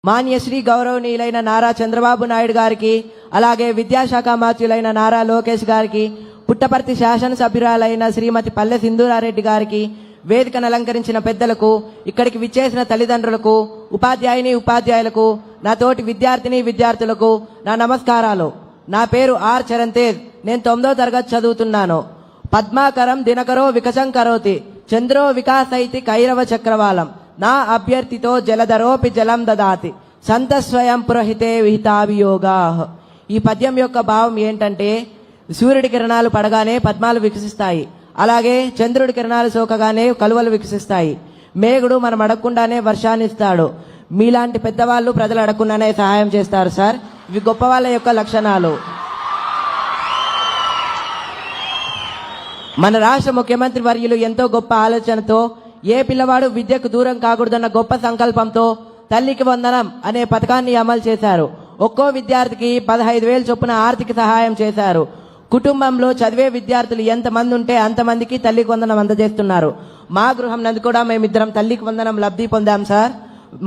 మాన్యశ్రీ గౌరవనీయులైన నారా చంద్రబాబు నాయుడు గారికి, అలాగే విద్యాశాఖ మంత్రులైన నారా లోకేష్ గారికి, పుట్టపర్తి శాసనసభ్యురాలైన శ్రీమతి పల్లె సింధూరారెడ్డి గారికి, వేదికను అలంకరించిన పెద్దలకు, ఇక్కడికి విచ్చేసిన తల్లిదండ్రులకు, ఉపాధ్యాయులకు, నా తోటి విద్యార్థులకు నా నమస్కారాలు. నా పేరు ఆర్ చరణ్ తేజ్. నేను 9వ తరగతి చదువుతున్నాను. పద్మాకరం దినకరో వికసం కరోతి, చంద్రో వికాసైతి కైరవ చక్రవాలం, నా అభ్యర్థితో జలధరోపి జలం దదాతి, సంత స్వయం పురహితే విహితాభియోగా. ఈ పద్యం యొక్క భావం ఏంటంటే, సూర్యుడి కిరణాలు పడగానే పద్మాలు వికసిస్తాయి, అలాగే చంద్రుడి కిరణాలు సోకగానే కలువలు వికసిస్తాయి. మేఘుడు మనం అడగకుండానే వర్షాన్ని ఇస్తాడు. మీలాంటి పెద్దవాళ్ళు ప్రజలు అడగకుండానే సహాయం చేస్తారు సార్. ఇవి గొప్ప వాళ్ళ యొక్క లక్షణాలు. మన రాష్ట్ర ముఖ్యమంత్రి వర్యులు ఎంతో గొప్ప ఆలోచనతో, ఏ పిల్లవాడు విద్యకు దూరం కాకూడదన్న గొప్ప సంకల్పంతో తల్లికి వందనం అనే పథకాన్ని అమలు చేశారు. ఒక్కో విద్యార్థికి 15,000 చొప్పున ఆర్థిక సహాయం చేశారు. కుటుంబంలో చదివే విద్యార్థులు ఎంతమంది ఉంటే అంతమందికి తల్లికి వందనం అందజేస్తున్నారు. మా గృహం నందు కూడా మేమిద్దరం తల్లికి వందనం లబ్ధి పొందాం సార్.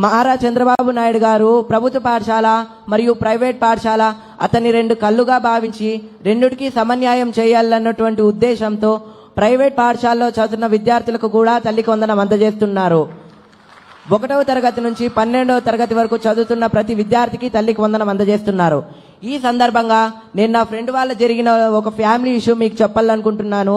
నారా చంద్రబాబు నాయుడు గారు ప్రభుత్వ పాఠశాల మరియు ప్రైవేట్ పాఠశాల అతని 2 కళ్ళుగా భావించి రెండిటికి సమన్యాయం చేయాలన్నటువంటి ఉద్దేశంతో ప్రైవేట్ పాఠశాలలో చదువుతున్న విద్యార్థులకు కూడా తల్లికి వందనం అందజేస్తున్నారు. 1వ తరగతి నుంచి 12వ తరగతి వరకు చదువుతున్న ప్రతి విద్యార్థికి తల్లికి వందనం అందజేస్తున్నారు. ఈ సందర్భంగా నేను నా ఫ్రెండ్ వాళ్ళ జరిగిన ఒక ఫ్యామిలీ ఇష్యూ మీకు చెప్పాలనుకుంటున్నాను.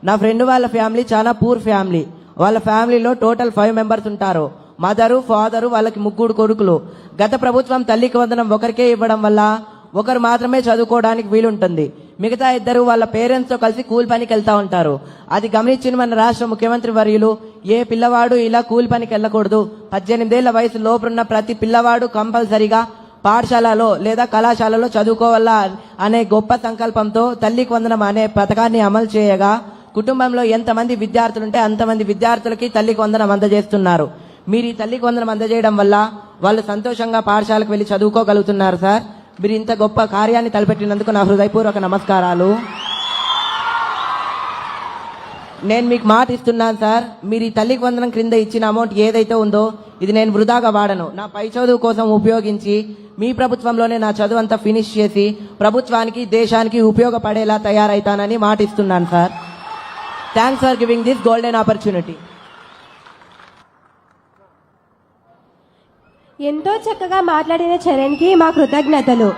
నా ఫ్రెండ్ వాళ్ళ ఫ్యామిలీ చాలా పూర్ ఫ్యామిలీ. వాళ్ళ ఫ్యామిలీలో టోటల్ 5 మెంబర్స్ ఉంటారు. మదరు, ఫాదరు, వాళ్ళకి 3 కొడుకులు. గత ప్రభుత్వం తల్లికి వందనం ఒకరికే ఇవ్వడం వల్ల ఒకరు మాత్రమే చదువుకోవడానికి వీలుంటుంది. మిగతా 2 వాళ్ళ పేరెంట్స్ తో కలిసి కూలి పనికి వెళ్తా ఉంటారు. అది గమనించిన మన రాష్ట్ర ముఖ్యమంత్రి వర్యులు, ఏ పిల్లవాడు ఇలా కూలి పనికి వెళ్ళకూడదు, 18 ఏళ్ల వయసు లోపున్న ప్రతి పిల్లవాడు కంపల్సరిగా పాఠశాలలో లేదా కళాశాలలో చదువుకోవాలా అనే గొప్ప సంకల్పంతో తల్లికి వందనం అనే పథకాన్ని అమలు చేయగా, కుటుంబంలో ఎంతమంది విద్యార్థులుంటే అంతమంది విద్యార్థులకి తల్లికి వందనం అందజేస్తున్నారు. మీరు ఈ తల్లికి వందనం అందజేయడం వల్ల వాళ్ళు సంతోషంగా పాఠశాలకు వెళ్లి చదువుకోగలుగుతున్నారు సార్. మీరు ఇంత గొప్ప కార్యాన్ని తలపెట్టినందుకు నా హృదయపూర్వక నమస్కారాలు. నేను మీకు మాట ఇస్తున్నాను సార్, మీరు ఈ తల్లికి వందనం క్రింద ఇచ్చిన అమౌంట్ ఏదైతే ఉందో ఇది నేను వృధాగా వాడను. నా పై చదువు కోసం ఉపయోగించి మీ ప్రభుత్వంలోనే నా చదువు అంతా ఫినిష్ చేసి ప్రభుత్వానికి, దేశానికి ఉపయోగపడేలా తయారైతానని మాట ఇస్తున్నాను sir. Thanks for giving this golden opportunity. ఎంతో చక్కగా మాట్లాడిన చరణ్కి మా కృతజ్ఞతలు.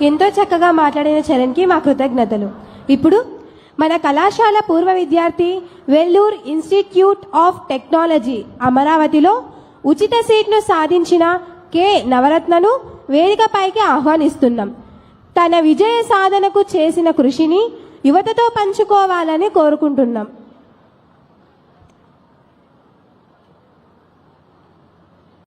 ఎంతో చక్కగా మాట్లాడిన చరణ్కి మా కృతజ్ఞతలు. ఇప్పుడు మన కళాశాల పూర్వ విద్యార్థి, వెల్లూర్ ఇన్స్టిట్యూట్ ఆఫ్ టెక్నాలజీ అమరావతిలో ఉచిత సీట్ను సాధించిన కె నవరత్నను వేదికపైకి ఆహ్వానిస్తున్నాం. తన విజయ సాధనకు చేసిన కృషిని యువతతో పంచుకోవాలని కోరుకుంటున్నాం.